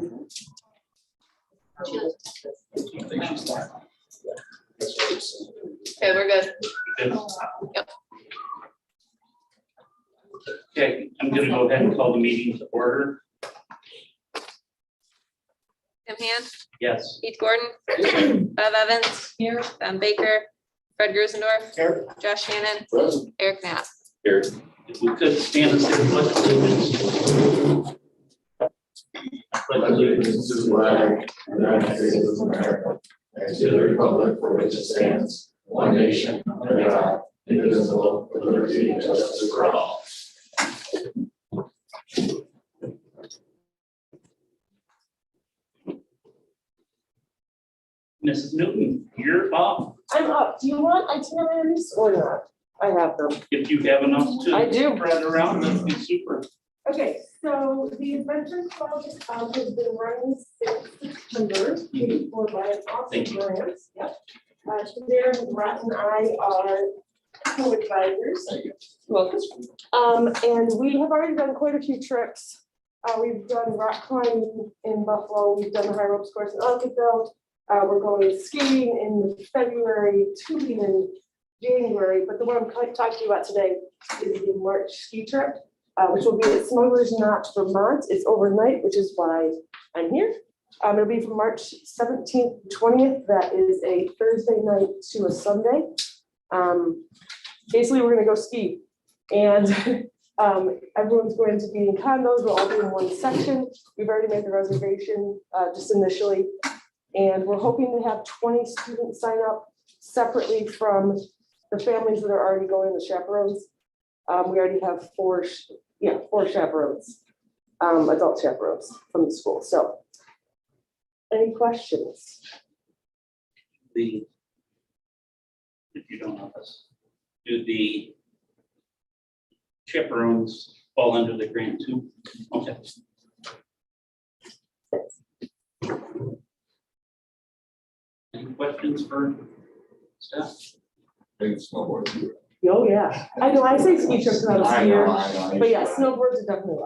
Okay, we're good. Yep. Okay, I'm gonna go ahead and call the meeting to order. Tim Hand, Yes. Keith Gordon, Bev Evans, here, Ben Baker, Fred Grusendorf, Here. Josh Shannon, Present. Eric Knapp. Here. If we could stand and say the pledge of allegiance. Pledge allegiance To the flag of the United States of America, and to the republic for which it stands, one nation, under God, indivisible, with liberty and justice for all. Mrs. Newton, you're up. I'm up. Do you want itineraries or not? I have them. If you have enough to I do. spread around, that'd be super. Okay, so the Adventure Club has been running since September, paid for by an Thank awesome you. grant. Yep. There, Brett and I are co-advisors. Thank you. Welcome. And we have already done quite a few trips. We've done rock climbing in Buffalo. We've done the high ropes course in Elkville. We're going skiing in February, tubing in January, but the one I'm talking to you about today is the March ski trip, which will be at Smuggler's Notch, Vermont. It's overnight, which is why I'm here. It'll be from March 17th, 20th. That is a Thursday night to a Sunday. Basically, we're gonna go ski, and everyone's going to be in condos. We'll all be in one section. We've already made the reservation just initially, and we're hoping to have 20 students sign up separately from the families that are already going, the chaperones. We already have four chaperones, adult chaperones from the school. So, any questions? If you don't know this, do the chaperones fall under the grant too? Okay. Any questions for staff? Snowboard. Oh, yeah. I know, I say ski trips not a I know, skier, I know. but yeah, snowboards are definitely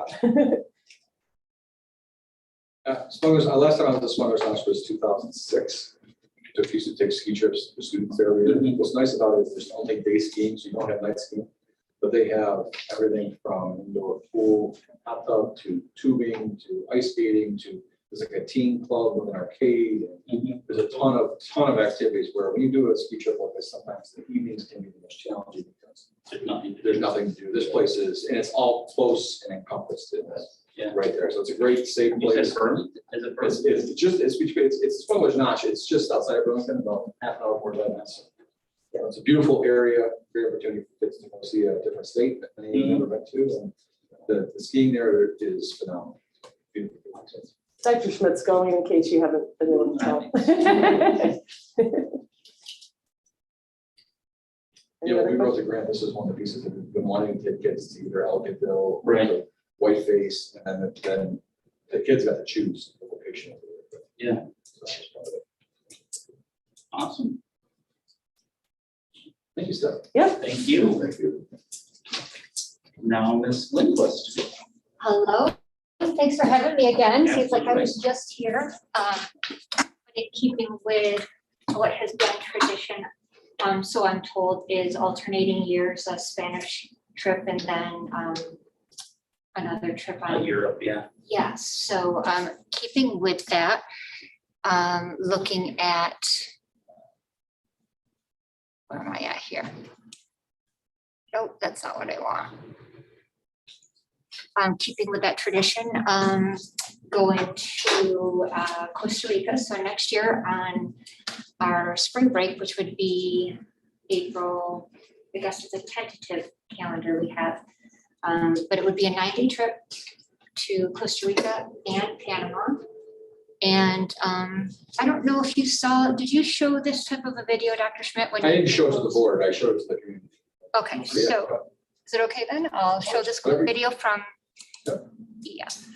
allowed. Smugglers, last time I was at Smugglers Notch was 2006. Took used to take ski trips for students there. What's nice about it is there's only day skiing, so you don't have night skiing. But they have everything from indoor pool, hot tub, to tubing, to ice skating, to there's like a teen club with an arcade. And there's a ton of activities where when you do a ski trip like this, sometimes the evenings can be the most challenging because there's nothing to do. This place is, and it's all close and encompassed in this. Yeah. Right there. So it's a great safe place. Is it Burlington? Is it Burlington? It's Smuggler's Notch. It's just outside of Burlington, about half an hour more than that. So, yeah, it's a beautiful area, great opportunity for kids to go see a different state that they've never been to. And the skiing there is phenomenal. Beautiful. Dr. Schmidt's going in case you haven't been able to tell. You know, we wrote the grant. This is one of the pieces that we've been wanting to get kids to either Elkville, Right. Whiteface, and then the kids got to choose the location. Yeah. So that's part of it. Awesome. Thank you, Steph. Thank you. Thank you. Now, Ms. Lindquist. Hello, thanks for having me again. Seems like I was just here. But in keeping with what has been tradition, so I'm told is alternating years, a Spanish trip and then another trip on Europe, yeah. Yes, so keeping with that, looking at, where am I at here? Nope, that's not what I want. Keeping with that tradition, going to Costa Rica. So next year on our spring break, which would be April, I guess it's a tentative calendar we have. But it would be a 9-day trip to Costa Rica and Panama. And I don't know if you saw, did you show this type of a video, Dr. Schmidt? I didn't show it to the board. I showed it to the community. Okay, so is it okay then? I'll show this quick video from, yes.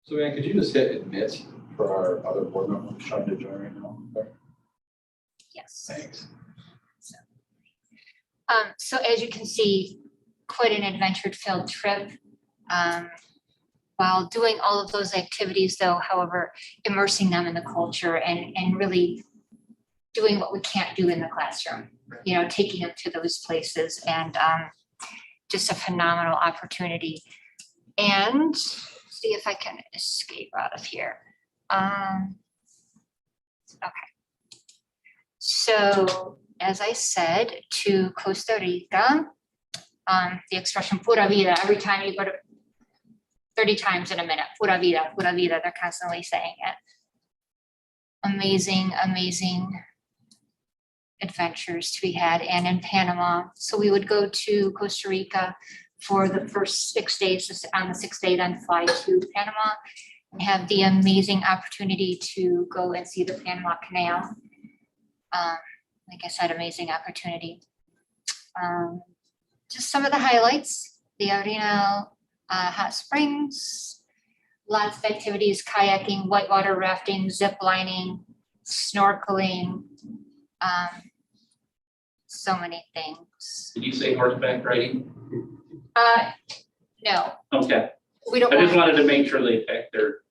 So man, could you just hit admit for our other board members trying to join right now? Yes. Thanks. So as you can see, quite an adventure-filled trip. While doing all of those activities though, however, immersing them in the culture and really doing what we can't do in the classroom, you know, taking them to those places and just a phenomenal opportunity. And see if I can escape out of here. Okay. So as I said, to Costa Rica, the expression pura vida, every time you go to 30 times in a minute, pura vida, they're constantly saying it. Amazing, amazing adventures to be had, and in Panama. So we would go to Costa Rica for the first 6 days, on the 6th day, then fly to Panama and have the amazing opportunity to go and see the Panama Canal. Like I said, amazing opportunity. Just some of the highlights, the Arenal hot springs, lots of activities, kayaking, whitewater rafting, zip lining, snorkeling, so many things. Did you say horseback riding? No, Okay, we don't I just want wanted to make sure they packed their,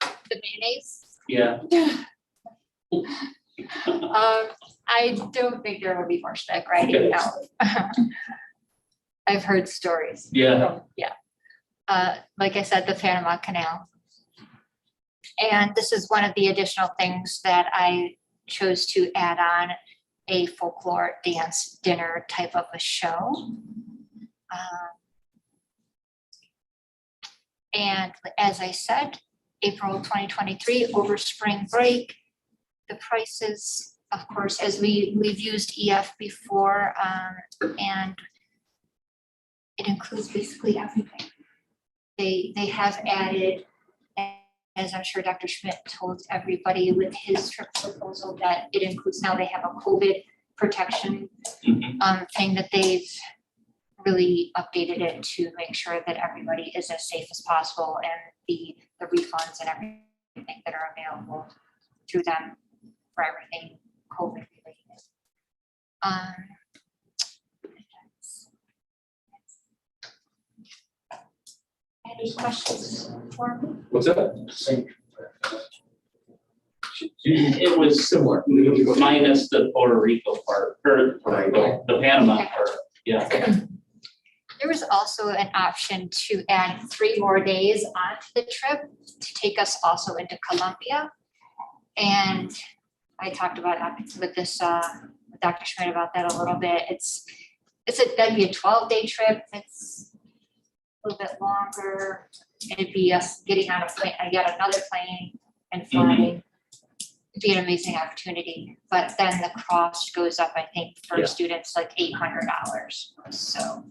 the mayonnaise. yeah. I don't think there will be horseback riding, no. I've heard stories. Yeah. Yeah. Like I said, the Panama Canal. And this is one of the additional things that I chose to add on, a folklore dance dinner type of a show. And as I said, April 2023 over spring break, the prices, of course, as we've used EF before, and it includes basically everything. They have added, as I'm sure Dr. Schmidt told everybody with his trip proposal, that it includes, now they have a COVID protection thing that they've really updated it to make sure that everybody is as safe as possible, and the refunds and everything that are available to them for everything COVID related. Any questions for me? What's that? It was similar, minus the Puerto Rico part, or the Panama part, yeah. There was also an option to add 3 more days onto the trip to take us also into Colombia. And I talked about with this with Dr. Schmidt about that a little bit. That'd be a 12-day trip. It's a little bit longer. It'd be us getting on a plane, yet another plane and flying. It'd be an amazing opportunity. But then the cost goes up, I think, for students like $800. So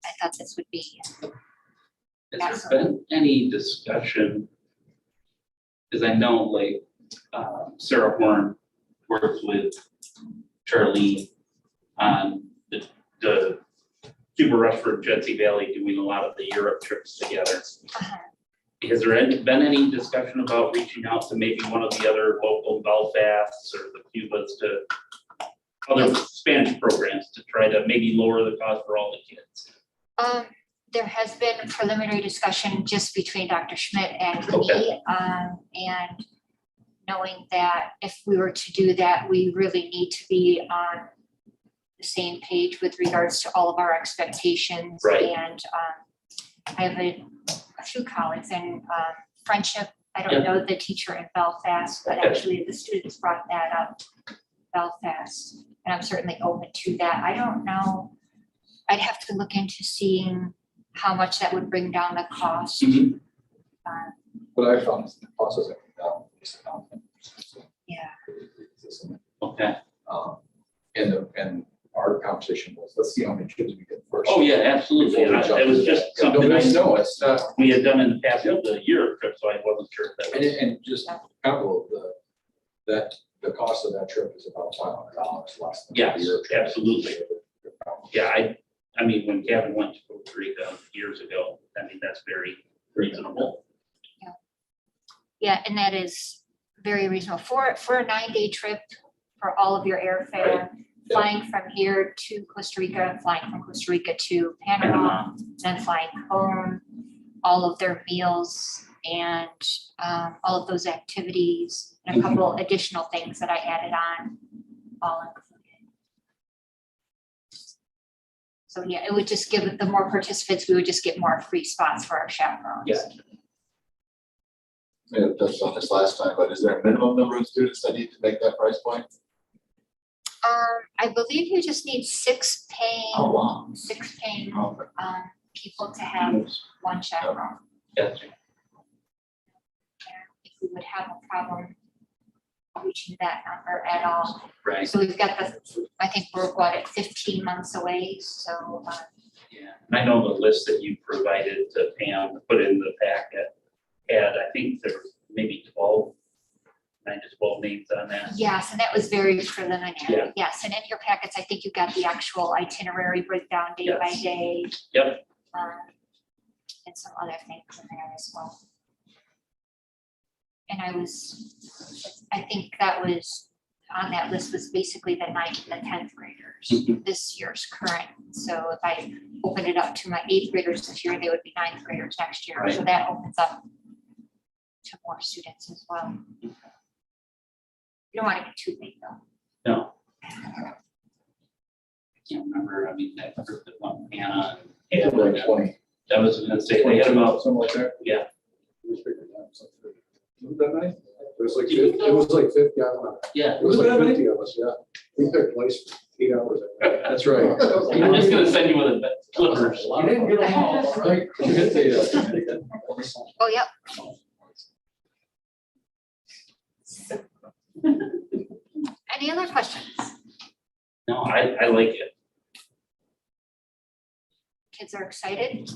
I thought this would be. Has there been any discussion? Because I know like Sarah Horn works with Charlie on the Super Rush for Genesee Valley, doing a lot of the Europe trips together. Has there been any discussion about reaching out to maybe one of the other local Belfasts or the Cubas to other Spanish programs to try to maybe lower the cost for all the kids? There has been a preliminary discussion just between Dr. Schmidt and me, and knowing that if we were to do that, we really need to be on the same page with regards to all of our expectations. Right. And I have a few colleagues in Friendship. I don't know the teacher in Belfast, but actually the students brought that up, Belfast, and I'm certainly open to that. I don't know. I'd have to look into seeing how much that would bring down the cost. What I found is the process that down. Yeah. Okay. And our conversation was, let's see how many kids we get first. Oh, yeah, absolutely. And it was just something No, it's not. we had done in the past with the Europe trip, so I wasn't sure if that was. And just couple the cost of that trip is about $500 less than Yes, the Europe trip. absolutely. Yeah, I mean, when Gavin went to Costa Rica years ago, I mean, that's very reasonable. Yeah, and that is very reasonable for a 9-day trip for all of your airfare, flying from here to Costa Rica, flying from Costa Rica to Panama, then flying home, all of their meals and all of those activities, and a couple additional things that I added on, all included. So yeah, it would just give the more participants, we would just get more free spots for our chaperones. Yeah. May have touched on this last time, but is there a minimum number of students that need to make that price point? I believe you just need 6 paying, Wow. 6 paying Okay. people to have one chaperone. Gotcha. If we would have a problem reaching that number at all. Right, So we've got I think we're at 15 months away, so yeah, and I know the list that you provided to Pam to put in the packet had, I think there was maybe 12 names on that. yes, and that was very preliminary. Yeah. Yes, and in your packets, I think you got the actual itinerary breakdown day by Yes. day. Yep. And some other things in there as well. And I think that was, on that list was basically the 9th and the 10th graders, Mhm. this year's current. So if I open it up to my 8th graders this year, they would be 9th graders next year. So Right. that opens up to more students as well. You don't want to get too big though. No. I can't remember, I mean, I remember the one Anna. It's and like 20. I was gonna say, they had about, Something like that. yeah, Was that many? It was like, it was like 50, I don't know. yeah. It was like 50 of us, yeah. We took place for 8 hours. That's right. I'm just gonna send you one of the flippers. You didn't get them all, right? You hit the, Oh, yep. Any other questions? No, I like it. Kids are excited.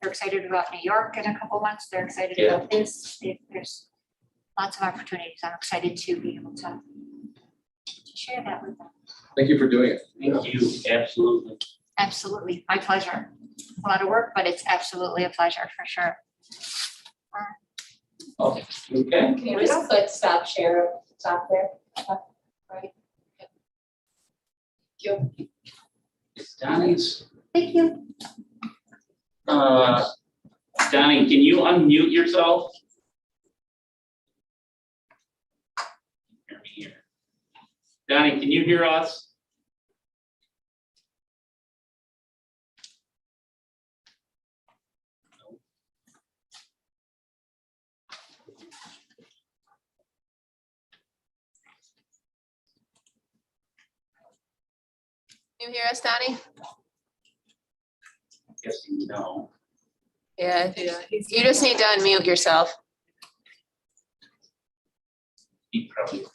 They're excited about New York in a couple months. They're excited Yeah. about this. There's lots of opportunities. I'm excited to be able to share that with them. Thank you for doing it. Thank you, absolutely. Absolutely, my pleasure. A lot of work, but it's absolutely a pleasure for sure. Okay, Can you just like stop share, stop there? Right? it's Donnie's, Thank you. Donnie, can you unmute yourself? Hear me here. Donnie, can you hear us? You hear us, Donnie? Guessing no. Yeah, you just need to unmute yourself. He probably.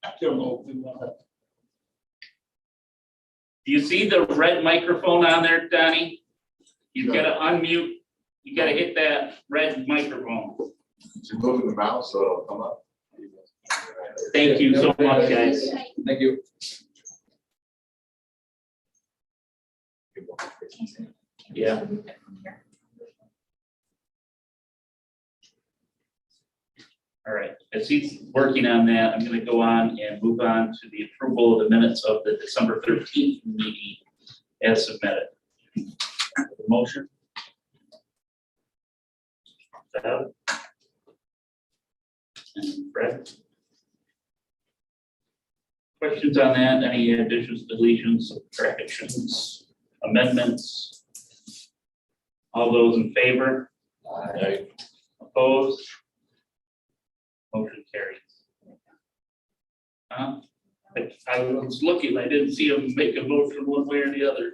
I don't know if we want to. Do you see the red microphone on there, Donnie? You gotta unmute, you gotta hit that red microphone. You're moving the mouse, so it'll come up. Thank you so much, guys. Thank you. Yeah. All right, as he's working on that, I'm gonna go on and move on to the approval of the minutes of the December 13th meeting as submitted. The motion. Val? And Fred? Questions on that? Any additions, deletions, subtractions, amendments? All those in favor? Aye. Opposed? Motion carries. I was looking, I didn't see him make a motion one way or the other.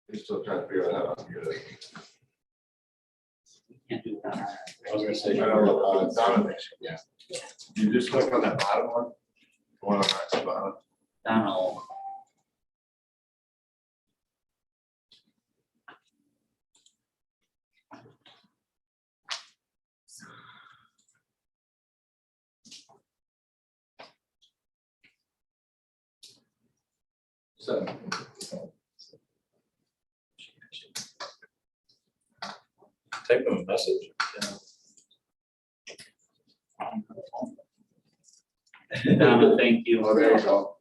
You're still trying to figure out how to do it. Can't do that. I was gonna say, Donovan, yeah. You just click on that bottom one. The one on the bottom. Donald. So, Type them a message. Donna, thank you. Oh, there you go.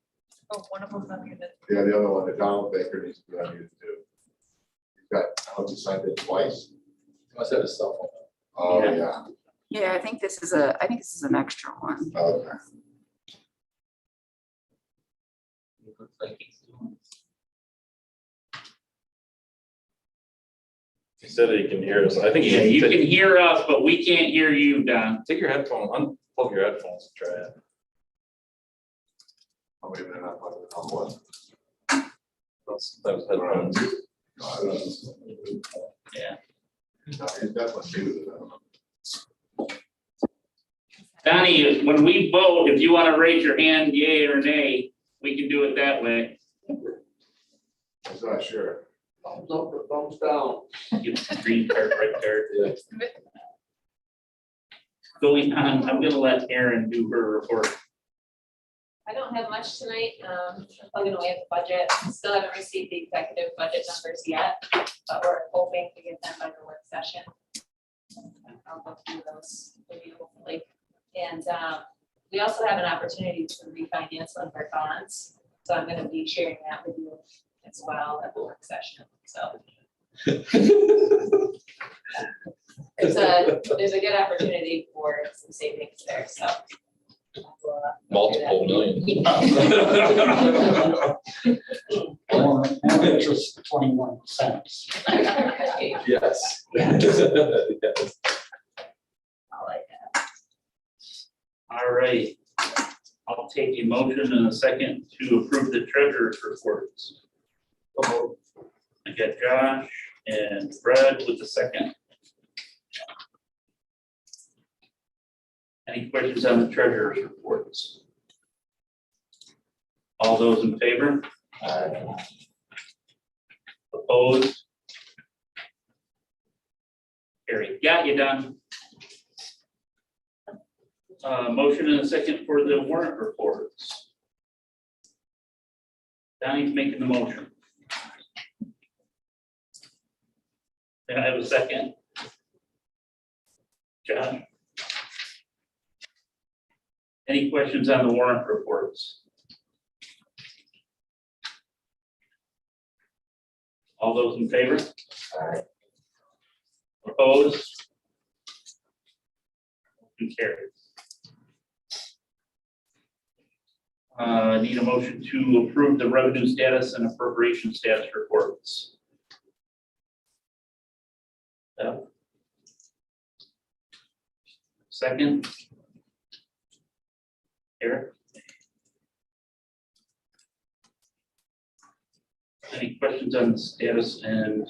Oh, one of them's unmuted. Yeah, the other one, the Donald Baker needs to be unmuted too. He's got, I hope he signed it twice. must have a cell phone. Oh, Yeah. yeah. Yeah, I think this is an extra one. Okay. Looks like he's doing- He said he can hear us. I think. Yeah, you can hear us, but we can't hear you, Don. Take your headphone, unplug your headphones and try it. Oh, wait a minute, I'm plugging it on what? Sometimes headphones. No, I don't know. Yeah. No, he's definitely muted. I don't know. Donnie, when we vote, if you want to raise your hand, yay or nay, we can do it that way. I'm not sure. Thumbs up or thumbs down? Give the green card right there. Yeah. Going on, I'm gonna let Erin do her report. I don't have much tonight. I'm plugging away at the budget. Still haven't received the executive budget numbers yet, but we're hoping to get them by the work session. I'll go through those with you hopefully. And we also have an opportunity to refinance one of our bonds. So I'm gonna be sharing that with you as well at the work session, so. There's a good opportunity for some savings there, so. Multiple millions. Or interest 21 cents. Yes. Yeah. Yes. I like that. All right. I'll take a motion in a second to approve the treasurer's reports. I got Josh and Fred with the second. Any questions on the treasurer's reports? All those in favor? Opposed? Carried. Got you done. Motion and a second for the warrant reports. Donnie's making the motion. Can I have a second? Josh? Any questions on the warrant reports? All those in favor? Opposed? Motion carries. Need a motion to approve the revenue status and appropriation status reports. Second. Eric? Any questions on the status and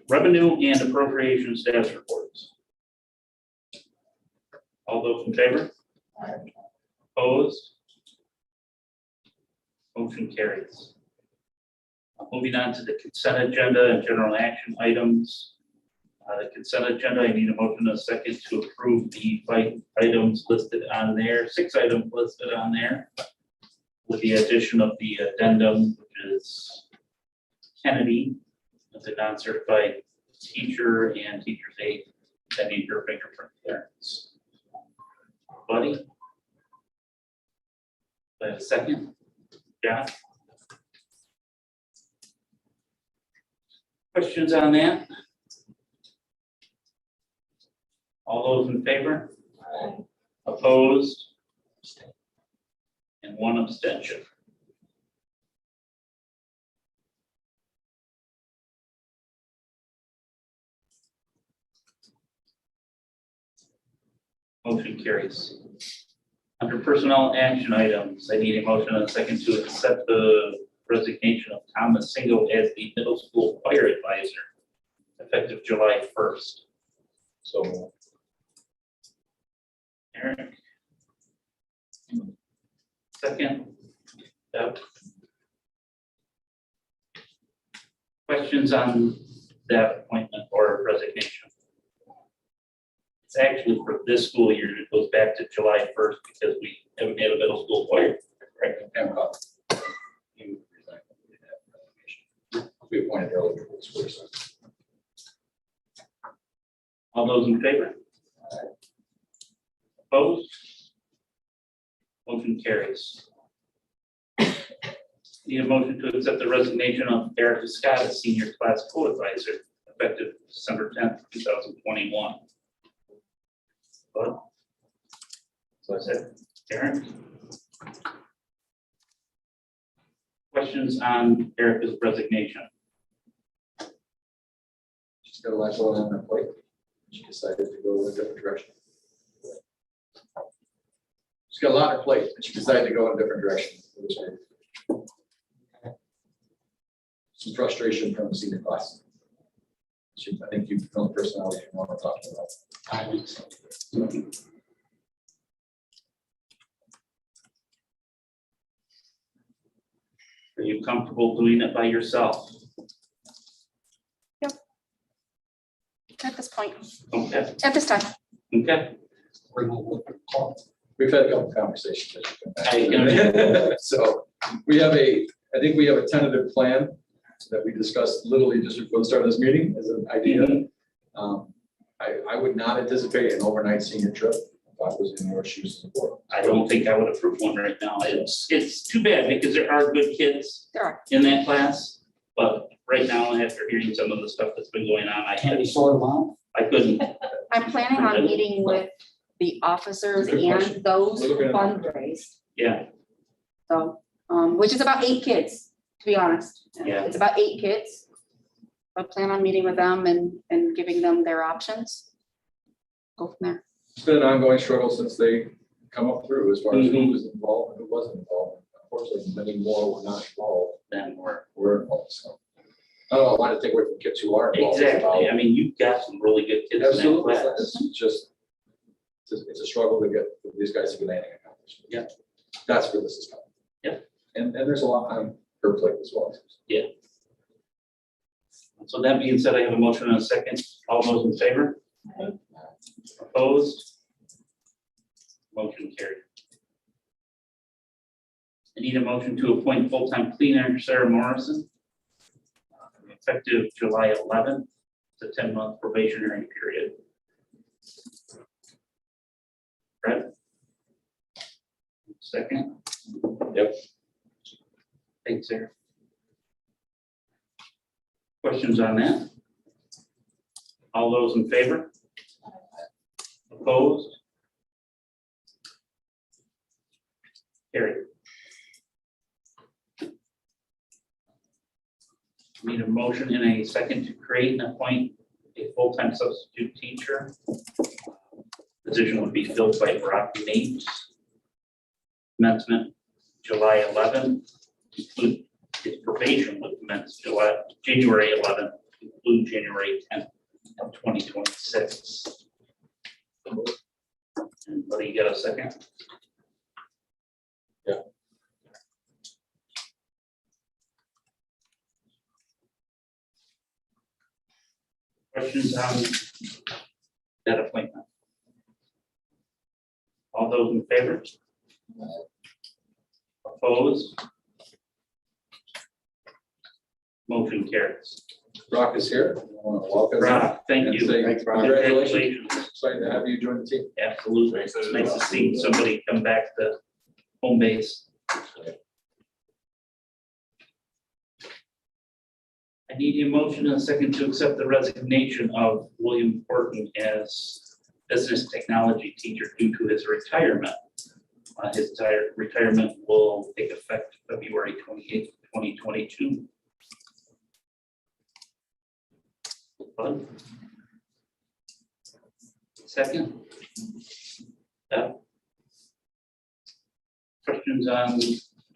revenue and appropriation status reports? All those in favor? Opposed? Motion carries. Moving on to the consent agenda and general action items. The consent agenda, I need a motion in a second to approve the 5 items listed on there, 6 items listed on there, with the addition of the addendum, which is Kennedy as a non-certified teacher and teacher's aide that need your fingerprint clearance. Buddy? Do I have a second? Yeah. Questions on that? All those in favor? Opposed? And 1 abstention. Motion carries. Under personnel action items, I need a motion and a second to accept the resignation of Thomas Singo as the middle school choir advisor, effective July 1st. So Eric? Second? Deb? Questions on that appointment or resignation? It's actually for this school year. It goes back to July 1st because we haven't had a middle school choir. Right, and he resigned. We appointed earlier this week, so. All those in favor? Opposed? Motion carries. Need a motion to accept the resignation of Erica Scott as senior class co-advisor effective December 10th, 2021. Bud? So I said, Karen? Questions on Erica's resignation? She's got a lot going on her plate. She decided to go in a different direction. She's got a lot on her plate, and she decided to go in a different direction. Some frustration from the senior class. I think you've known the personality you want to talk about. Are you comfortable doing it by yourself? At this point, Okay, at this time. okay. We've had a couple conversations. I can- So I think we have a tentative plan that we discussed literally just before the start of this meeting as an idea. I would not anticipate an overnight senior trip if I was in your shoes as a board. I don't think I would approve one right now. It's too bad because there are good kids There are. in that class. But right now, after hearing some of the stuff that's been going on, Can we sort them out? I couldn't. I'm planning on meeting with the officers Good question. and those We're looking who at fundraise. Yeah, So, which is about 8 kids, to be honest. Yeah. It's about 8 kids. I plan on meeting with them and giving them their options. Go from there. It's been an ongoing struggle since they come up through as far as who was involved and who wasn't involved. Unfortunately, many more were not involved. then Were involved, so. I don't want to take away from kids who are involved. exactly. I mean, you've got some really good kids in that Absolutely, class. it's just, it's a struggle to get these guys to get anything accomplished. Yeah. That's where this is coming. Yeah. And there's a lot on her plate as well. So that being said, I have a motion and a second. All those in favor? Opposed? Motion carried. I need a motion to appoint full-time cleaner Sarah Morrison, effective July 11th, to 10-month probationary period. Brett? Second? Yep. Thanks, Sarah. Questions on that? All those in favor? Opposed? Carried. Need a motion in a second to create and appoint a full-time substitute teacher. Position would be filled by Brock Nates. Commencement July 11th. Include his probation would commence January 11th, include January 10th of 2026. Anybody got a second? Yeah. Questions on that appointment? All those in favor? Opposed? Motion carries. Brock is here. I want to welcome him. Brock, thank And you. say Congratulations. Congratulations. Excited to have you join the team. Absolutely. It's nice to see somebody come back to home base. I need a motion and a second to accept the resignation of William Horton as business technology teacher due to his retirement. His retirement will take effect February 28th, 2022. Bud? Second? Yeah. Questions on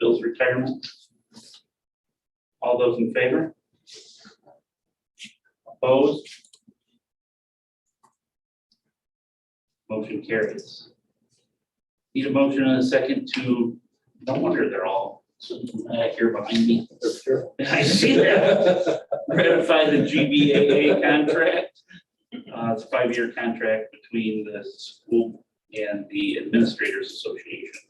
Bill's retirement? All those in favor? Opposed? Motion carries. Need a motion and a second to, no wonder they're all here behind me. Sure. I see that. Ratify the GBAA contract. It's a 5-year contract between the school and the Administrators Association.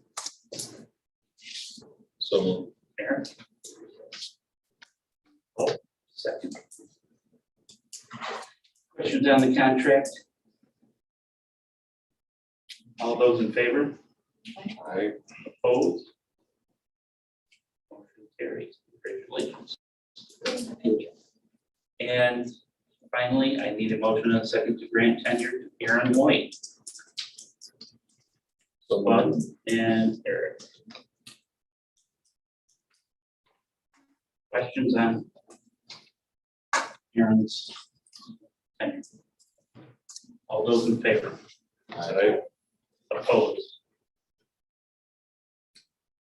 So Aaron? Oh, second. Questions on the contract? All those in favor? I, Opposed? Motion carries. Congratulations. And finally, I need a motion and a second to grant tenure to Aaron White. so Bud and Eric. Questions on Aaron's tenure? All those in favor? I, Opposed?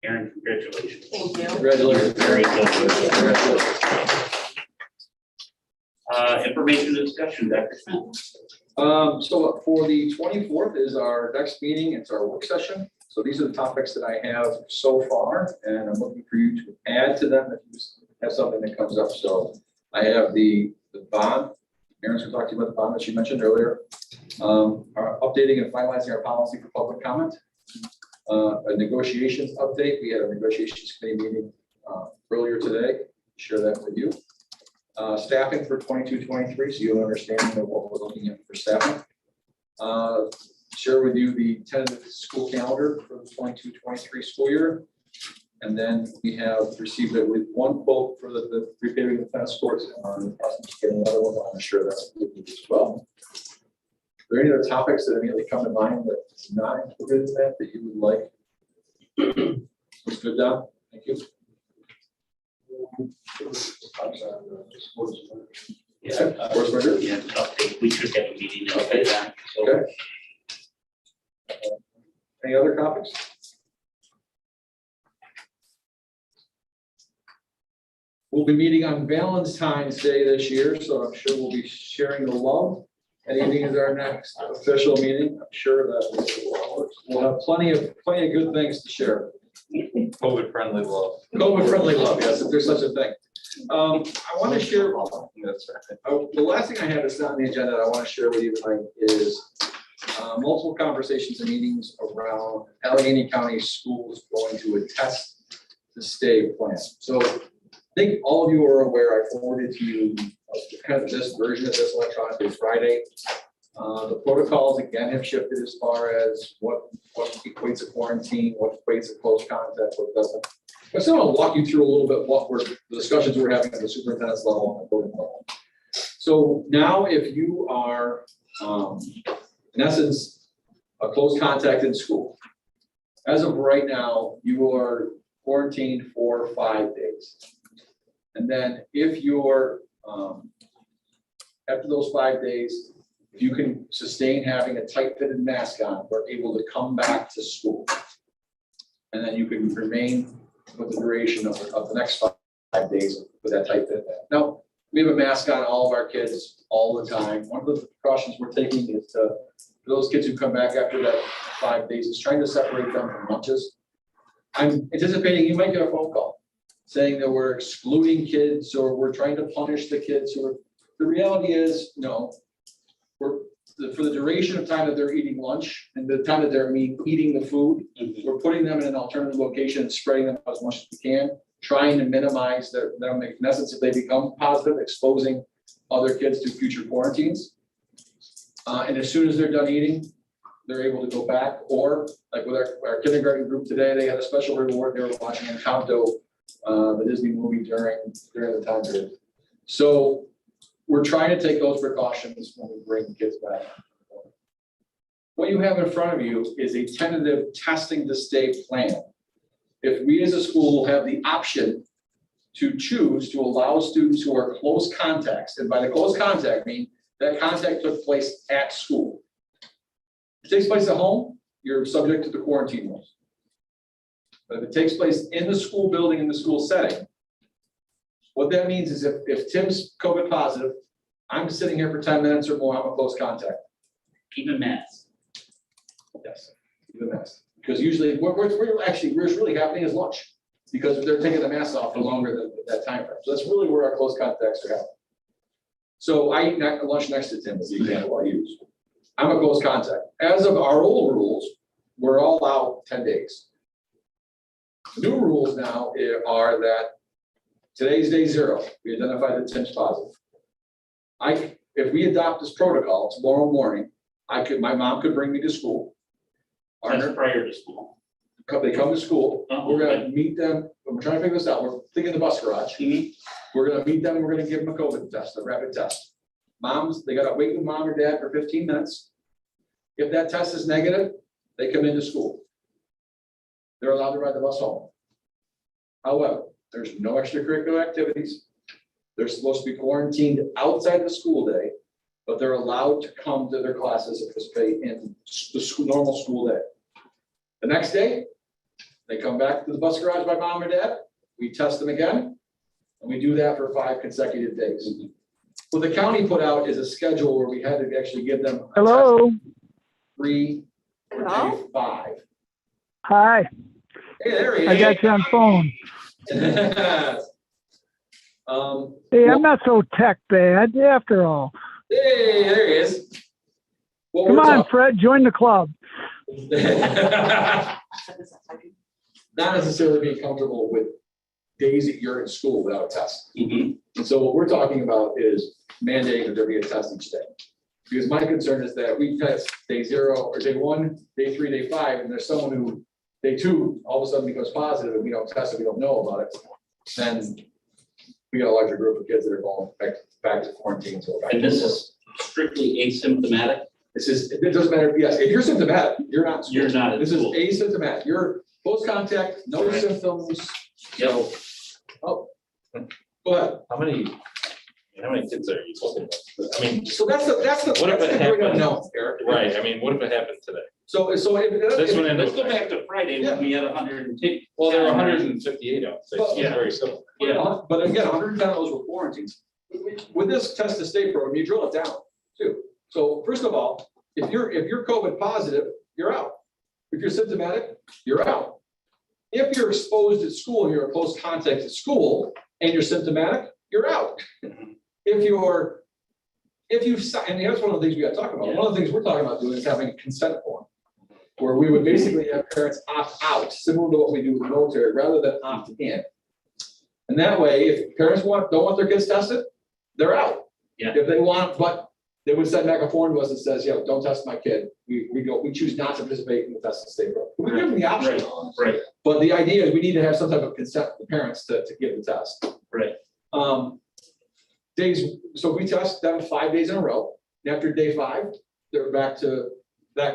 Aaron, congratulations. Thank you. Congratulations. Very good. Information discussion, Dr. Smith. So for the 24th is our next meeting. It's our work session. So these are the topics that I have so far, and I'm looking for you to add to them if you have something that comes up. So I have the bond. Aaron's going to talk to you about the bond that you mentioned earlier. Our updating and finalizing our policy for public comment. A negotiations update. We had a negotiations committee meeting earlier today. Share that with you. Staffing for 22-23, so you'll understand what we're looking at for staffing. Share with you the tentative school calendar for the 22-23 school year. And then we have received, I believe, one quote for the repaving of the tennis courts, and are in the process of getting another one. I'm sure that's with you as well. Are there any other topics that immediately come to mind that is not included in that you would like? Looks good, Don. Thank you. Yeah, Sports measure? yeah, update. We should have a meeting to update that. So Okay. Any other topics? We'll be meeting on Valentine's Day this year, so I'm sure we'll be sharing the love. And evening is our next official meeting. I'm sure that we'll have plenty of good things to share. COVID friendly love. COVID friendly love, yes, if there's such a thing. I want to share, That's right. the last thing I have that's not on the agenda that I want to share with you tonight is multiple conversations and meetings around Allegheny County schools going to a test to stay plan. So I think all of you are aware, I forwarded to you kind of this version of this electronically Friday. The protocols again have shifted as far as what equates to quarantine, what equates to close contact, what doesn't. I just want to walk you through a little bit the discussions we're having at the superintendent's level and the building level. So now if you are, in essence, a close contact in school, as of right now, you are quarantined for 5 days. And then if you're, after those 5 days, if you can sustain having a tight-fitted mask on, we're able to come back to school. And then you can remain with the duration of the next 5 days with that tight-fit mask. Now, we have a mask on all of our kids all the time. One of the precautions we're taking is for those kids who come back after that 5 days is trying to separate them from lunches. I'm anticipating you might get a phone call saying that we're excluding kids or we're trying to punish the kids who are, the reality is, no. For the duration of time that they're eating lunch and the time that they're eating the food, we're putting them in an alternative location and spreading them as much as we can, trying to minimize them, in essence, if they become positive, exposing other kids to future quarantines. And as soon as they're done eating, they're able to go back, or like with our kindergarten group today, they had a special reward. They were watching Encanto, the Disney movie during the time period. So we're trying to take those precautions when we bring kids back. What you have in front of you is a tentative testing to stay plan. If we as a school have the option to choose to allow students who are close contacts, and by the close contact, I mean that contact took place at school. If it takes place at home, you're subject to the quarantine rules. But if it takes place in the school building, in the school setting, what that means is if Tim's COVID positive, I'm sitting here for 10 minutes or more, I'm a close contact. Even masks. Yes, even mask. Because usually what's really happening is lunch, because they're taking the mask off for longer than that time frame. So that's really where our close contacts are happening. So I eat lunch next to Tim is the example I use. I'm a close contact. As of our old rules, we're all out 10 days. New rules now are that today's day 0, we identify the Tim's positive. If we adopt this protocol tomorrow morning, my mom could bring me to school. That's prior to school. They come to school, Oh, we're gonna meet them, we're trying to figure this out, we're thinking the bus garage. We're gonna meet them, we're gonna give them a COVID test, a rapid test. Moms, they gotta wait with mom or dad for 15 minutes. If that test is negative, they come into school. They're allowed to ride the bus home. However, there's no extracurricular activities. They're supposed to be quarantined outside the school day, but they're allowed to come to their classes and participate in the normal school day. The next day, they come back to the bus garage by mom or dad, we test them again, and we do that for 5 consecutive days. What the county put out is a schedule where we had to actually give them. Hello, 3 or Hello? day 5. hi, Hey, there he is. I got you on phone. Hey, I'm not so tech bad after all. Hey, there he is. Well, Come we're on, talking- Fred, join the club. Not necessarily being comfortable with days that you're in school without a test. Mhm. And so what we're talking about is mandating that there be a test each day. Because my concern is that we test day 0 or day 1, day 3, day 5, and there's someone who day 2, all of a sudden becomes positive and we don't test it, we don't know about it. Then we got a larger group of kids that are going back to quarantine. So back And to this school. is strictly asymptomatic. It doesn't matter, yes, if you're symptomatic, you're not. in school. You're not in This is school. asymptomatic, you're close contact, no Right. symptoms. Yep. Oh. Go ahead. How many kids are you talking about? I mean, So that's the What if it great happened? unknown, Eric. right, I mean, what if it happened today? So if. This one Let's go back to Friday Yeah. when we had 110. Well, there were 158 out, so it's Yeah. very similar. Yeah. But again, 110 of those were quarantines. With this test to stay program, you drill it down too. So first of all, if you're COVID positive, you're out. If you're symptomatic, you're out. If you're exposed at school, and you're a close contact at school, and you're symptomatic, you're out. If and that's one of the things we gotta talk about. One of the things we're talking about doing is having a consent form, where we would basically have parents opt out, similar to what we do with the military, rather than opt in. And that way, if parents don't want their kids tested, they're out. Yeah. If they want, but they would send back a form to us that says, don't test my kid. We choose not to participate in the test and stay program. We give them the option. Right. But the idea is we need to have some type of consent for the parents to give the test. Right. So we test them 5 days in a row. And after day 5, they're back to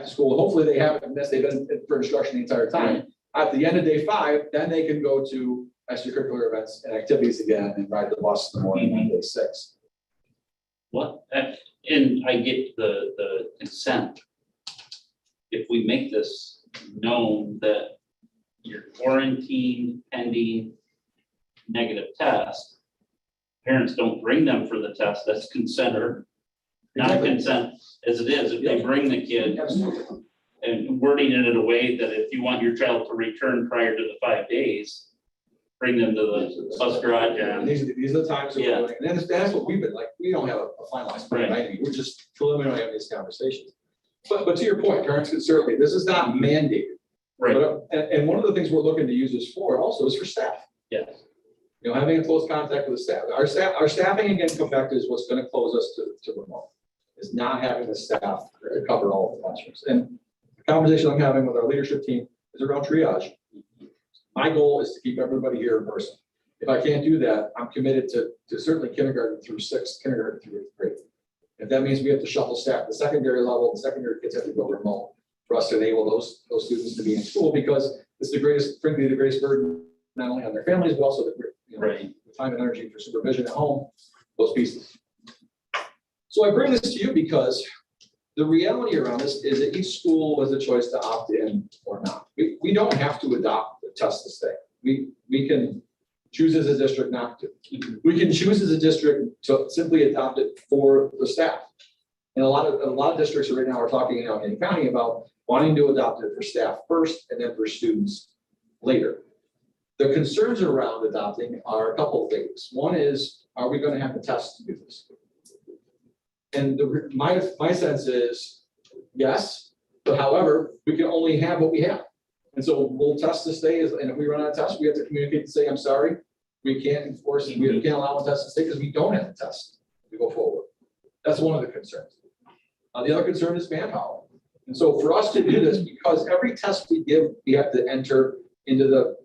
school. Hopefully they haven't missed, they've been for instruction the entire time. At the end of day 5, then they can go to extracurricular events and activities again and ride the bus in the morning on day 6. What, and I get the consent. If we make this known that you're quarantined pending negative test, parents don't bring them for the test, that's consent or not consent as it is, if they bring the kid. Absolutely. And wording it in a way that if you want your child to return prior to the 5 days, bring them to the bus garage And and. these are the times that Yeah. we're doing, and that's what we've been like, we don't have a finalized plan, right? We're just preliminary having these conversations. But to your point, parents can certainly, this is not mandated. Right, But, and one of the things we're looking to use this for also is for staff. yes, Having a close contact with the staff. Our staffing, again, come back to is what's gonna close us to remote. Is not having the staff cover all of the classrooms. And the conversation I'm having with our leadership team is around triage. My goal is to keep everybody here in person. If I can't do that, I'm committed to certainly kindergarten through 6th, kindergarten through 8th grade. If that means we have to shuffle staff, the secondary level, the secondary kids have to go remote for us to enable those students to be in school, because it's frankly, the greatest burden, not only on their families, but also right. the time and energy for supervision at home, those pieces. So I bring this to you because the reality around this is that each school has a choice to opt in or not. We don't have to adopt the test to stay. We can choose as a district not to. We can choose as a district to simply adopt it for the staff. And a lot of districts right now are talking in Allegheny County about wanting to adopt it for staff first and then for students later. The concerns around adopting are a couple of things. One is, are we going to have the test to do this? And my sense is yes, but however, we can only have what we have. And so we'll test to stay, and if we run out of tests, we have to communicate and say, I'm sorry, we can't enforce, we can't allow a test to stay because we don't have a test to go forward. That's one of the concerns. The other concern is manpower. And so for us to do this, because every test we give, we have to enter into the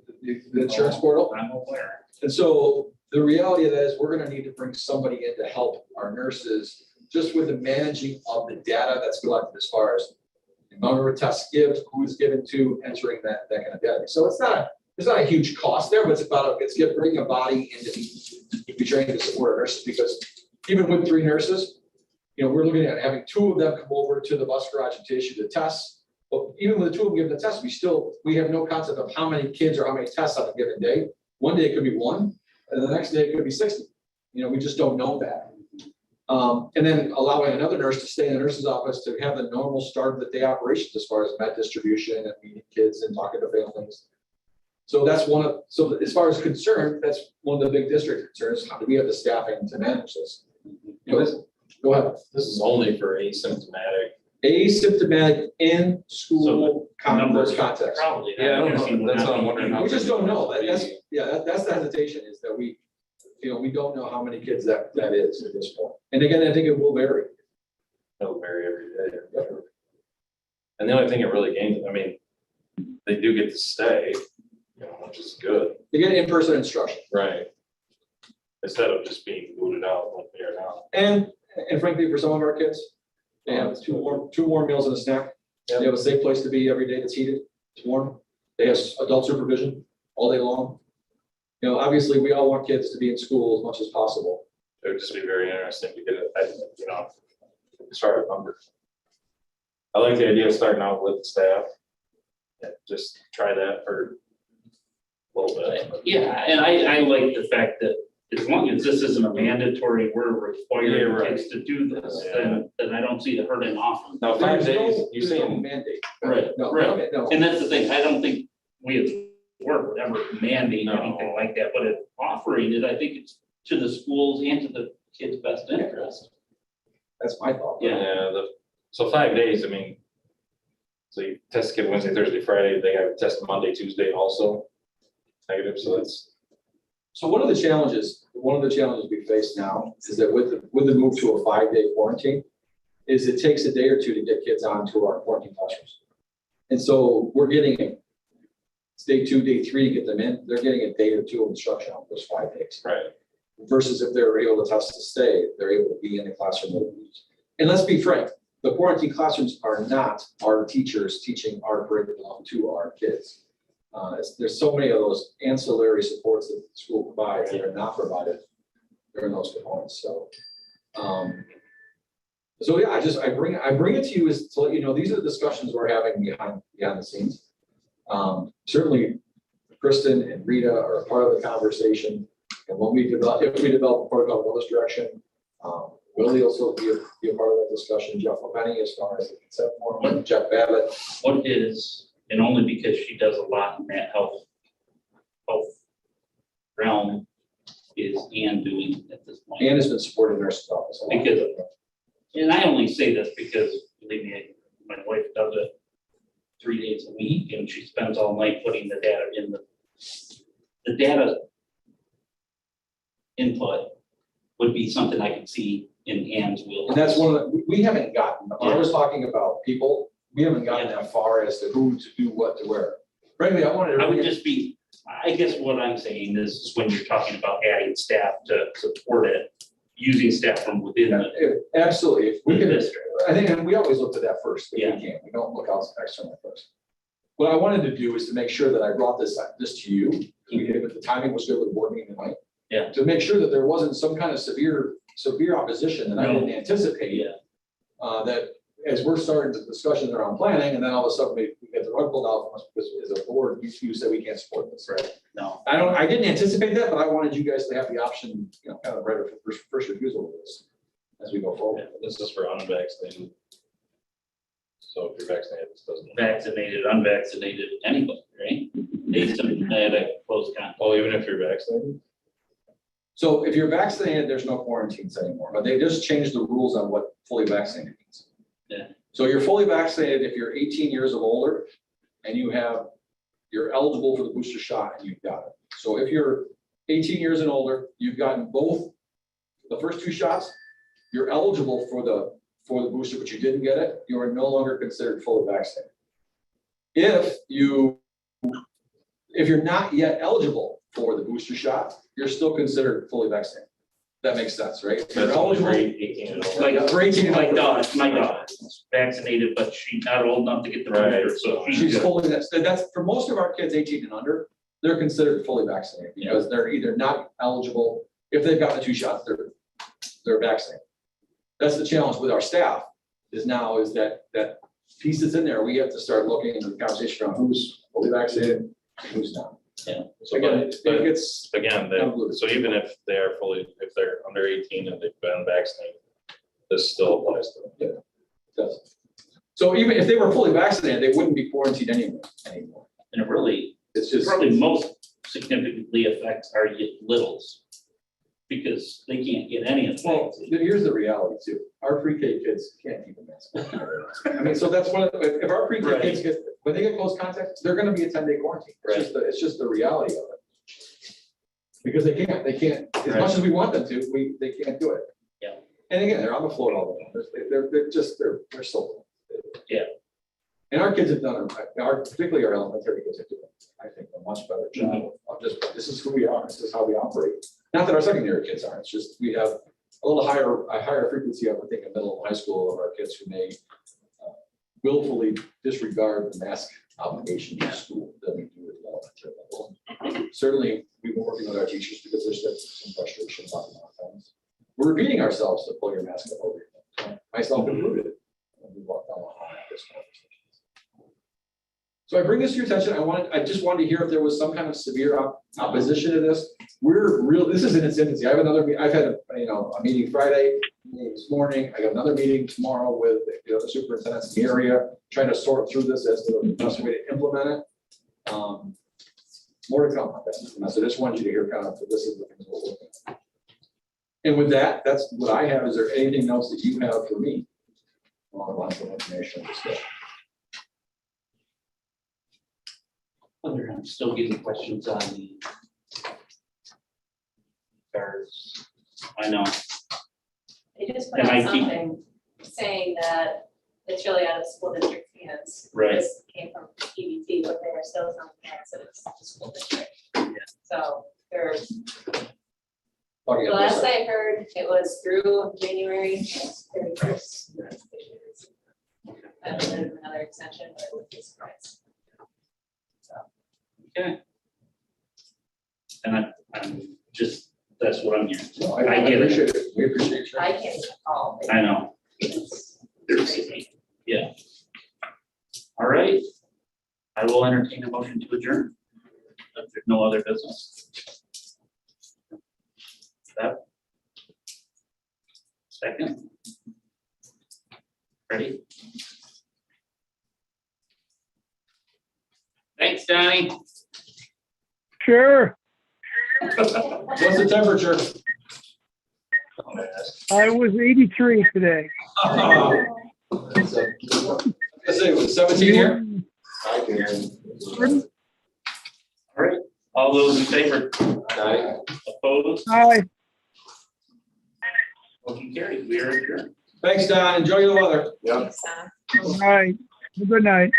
insurance portal. I'm aware. And so the reality of that is we're gonna need to bring somebody in to help our nurses just with the managing of the data that's collected as far as the number of tests given, who is given to, entering that kind of data. So it's not a huge cost there, but it's bringing a body in to be trained to support our nurses, because even with 3 nurses, you know, we're looking at having 2 of them come over to the bus garage and issue the tests. But even with the 2 of them giving the test, we have no concept of how many kids or how many tests on a given day. One day it could be 1, and the next day it could be 60. You know, we just don't know that. And then allowing another nurse to stay in the nurse's office to have the normal start of the day operations as far as med distribution and meeting kids and talking to families. So that's so as far as concerned, that's one of the big district concerns. How do we have the staffing to manage this? You know, go ahead. This is only for asymptomatic. Asymptomatic in school Numbers context. Probably. Yeah, I don't know. That's what I'm wondering. how We just big don't know. it That's is. the hesitation, is that we don't know how many kids that is at this point. And again, I think it will vary. It'll vary every day. And the only thing it really gains, I mean, they do get to stay, you know, which is good. They get in-person instruction. Right. Instead of just being booted out like they are now. And frankly, for some of our kids, they have two warm meals and a snack. Yeah. They have a safe place to be every day that's heated, it's warm. They have adult supervision all day long. You know, obviously, we all want kids to be in school as much as possible. It would just be very interesting to get it, you know, start at numbers. I like the idea of starting out with staff. Yeah, just try that for a little bit. Yeah, and I like the fact that as long as this isn't a mandatory, we're Yeah, requiring right. kids to do this, Yeah. then I don't see the hurt in offering. Now, 5 There's days, no- you're there's no saying, mandate. Right, No, right. no. And that's the thing, I don't think we as work would ever mandate No. anything like that, but if offering it, I think it's to the schools and to the kids' best interest. That's my thought. Yeah. so 5 days, I mean, so you test kid Wednesday, Thursday, Friday, they have a test Monday, Tuesday also negative, so that's. So one of the challenges we face now is that with the move to a 5-day quarantine, is it takes a day or 2 to get kids onto our quarantine classrooms. And so we're getting it's day 2, day 3 to get them in. They're getting a day or 2 of instruction on those 5 days. Right. Versus if they're able to test to stay, they're able to be in the classroom. And let's be frank, the quarantine classrooms are not our teachers teaching our curriculum to our kids. There's so many of those ancillary supports that the school provides that are not provided during those components. So, yeah, I bring it to you is to let you know, these are the discussions we're having behind the scenes. Certainly, Kristen and Rita are a part of the conversation. And when if we develop a protocol in this direction, Willie will also be a part of that discussion. Jeff LeBenny as far as the consent form, Jeff Babbitt. What is, and only because she does a lot in that health realm, is Ann doing at this point? Ann has been supporting nurse's office a lot. Because, and I only say this because, believe me, my wife does it 3 days a week, and she spends all night putting the data in the data input would be something I could see in Ann's wheel. And that's one of we haven't gotten, I was talking about people, we haven't gotten that far as to who to do what to where. Frankly, I wanted to. I would just be, I guess what I'm saying is when you're talking about adding staff to support it, using staff from within the Absolutely, if we can, district. I think, and we always look at that first, if Yeah. we can, we don't look out externally first. What I wanted to do is to make sure that I brought this to you, if the timing was good with the board meeting tonight. Yeah. To make sure that there wasn't some kind of severe opposition that I didn't anticipate. Yeah. That as we're starting the discussions around planning, and then all of a sudden we get the rug pulled out from us because as a board, you said we can't support this. Right. No. I didn't anticipate that, but I wanted you guys to have the option, kind of right of first refusal with this as we go forward. Yeah, this is for unvaccinated. So if you're vaccinated, this doesn't. Vaccinated, unvaccinated, anybody, right? Asymptomatic, close contact. Well, even if you're vaccinated? So if you're vaccinated, there's no quarantines anymore, but they just changed the rules on what fully vaccinated means. Yeah. So you're fully vaccinated if you're 18 years of older and you have you're eligible for the booster shot and you've got it. So if you're 18 years and older, you've gotten both the first 2 shots, you're eligible for the booster, but you didn't get it, you are no longer considered fully vaccinated. If you're not yet eligible for the booster shot, you're still considered fully vaccinated. That makes sense, right? If you're That's only for eligible, 18 and over. Like, for 18 and my over. daughter's vaccinated, but she's not old enough to get the Right. booster, so she's She's good. fully, that's for most of our kids 18 and under, they're considered fully vaccinated because they're either not eligible, if they've gotten the 2 shots, they're vaccinated. That's the challenge with our staff is that piece that's in there, we have to start looking into the conversation around who's fully vaccinated, and who's not. Yeah. So, Again, but it gets, again, so even if they are fully, if they're under 18 and they've been vaccinated, this still applies to them. does. So even if they were fully vaccinated, they wouldn't be quarantined anymore. And it really, It's just. probably most significantly affects our littles. Because they can't get any of Well, that. here's the reality too. Our pre-K kids can't keep a mask on. I mean, so that's one of the, if our pre-K kids get, when they get close contact, they're gonna be a 10-day quarantine. It's just the reality of it. Because they can't, as much as we want them to, they can't do it. Yeah. And again, they're on the floor all the time. They're so. Yeah. And our kids have done, particularly our elementary kids are doing, I think, a much better job of just, this is who we are, this is how we operate. Not that our secondary kids aren't, it's just, we have a higher frequency of, I think, in middle and high school of our kids who may willfully disregard the mask obligation in school than we do at the elementary level. Certainly, we've been working with our teachers because there's some frustration about a lot of times. We're repeating ourselves to pull your mask up over your head, myself included, when we walk down the hall at this conversation. So I bring this to your attention. I just wanted to hear if there was some kind of severe opposition to this. This is in its infancy. I have I've had a meeting Friday, this morning. I got another meeting tomorrow with the superintendents in the area, trying to sort through this as to the best way to implement it. More to come on this. And so I just wanted you to hear kind of, this is the things we're looking at. And with that, that's what I have. Is there anything else that you have for me? Along the lines of information discussion. I'm still getting questions on the cars. I know. They just put And out I keep- something saying that it's really out of school district hands. Right. This came from EBT, but they are still some hands that it's the school district. So there's, the last I heard, it was through January 31st. And then another extension, but it would be surprised. Okay. And I'm just, that's what I'm hearing. No, I get it. appreciate it. We appreciate you. I can't even call. I know. Yeah. All right. I will entertain a motion to adjourn. If there's no other business. That. Second. Ready? Thanks, Donnie. Sure. What's the temperature? I was 83 today. I say it was 17 here. I can. All right. All those in favor? Aye. Opposed? Hi. Motion carried. We are adjourned. Thanks, Don. Enjoy the weather. Yep. Thanks, Tom. All right. Good night.